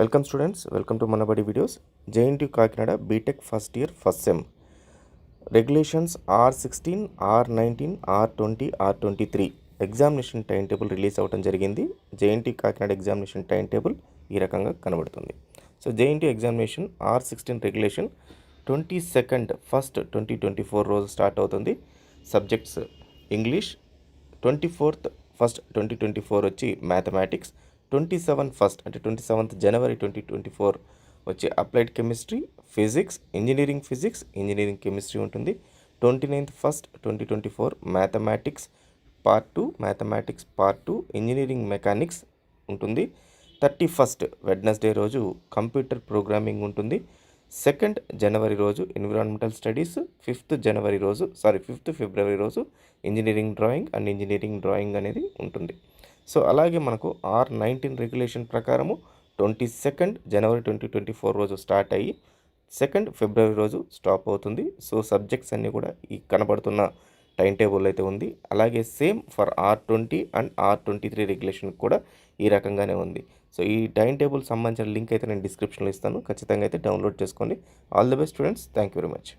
Welcome students, welcome to Manabadi videos. JNTU Kakinada BTech first year first sem regulations R16, R19, R20, R23 examination time table release అవ్వడం జరిగింది. JNTU Kakinada examination time table ఈ రకంగా కనబడుతుంది. So JNTU examination R16 regulation 22nd first 2024 రోజు start అవుతుంది. Subjects English, 24th first 2024 వచ్చి mathematics, 27 first అంటే 27th జనవరి 2024 వచ్చి applied chemistry, physics, engineering chemistry ఉంటుంది. 29th first 2024 mathematics part 2 engineering mechanics ఉంటుంది. 31st వెడ్నెస్డే రోజు కంప్యూటర్ ప్రోగ్రామింగ్ ఉంటుంది. 2nd జనవరి రోజు ఎన్విరాన్మెంటల్ స్టడీస్, 5th ఫిబ్రవరి రోజు ఇంజనీరింగ్ డ్రాయింగ్ అనేది ఉంటుంది. సో అలాగే మనకు R19 రెగ్యులేషన్ ప్రకారము 22nd జనవరి 2024 రోజు స్టార్ట్ అయ్యి 2nd ఫిబ్రవరి రోజు స్టాప్ అవుతుంది. సో సబ్జెక్ట్స్ అన్నీ కూడా ఈ కనబడుతున్న టైం టేబుల్ అయితే ఉంది. అలాగే same for R20 and R23 regulation కూడా ఈ రకంగానే ఉంది. సో ఈ టైం టేబుల్ సంబంధించిన లింక్ అయితే నేను డిస్క్రిప్షన్లో ఇస్తాను. ఖచ్చితంగా అయితే డౌన్లోడ్ చేసుకోండి. All the best students. Thank you very much.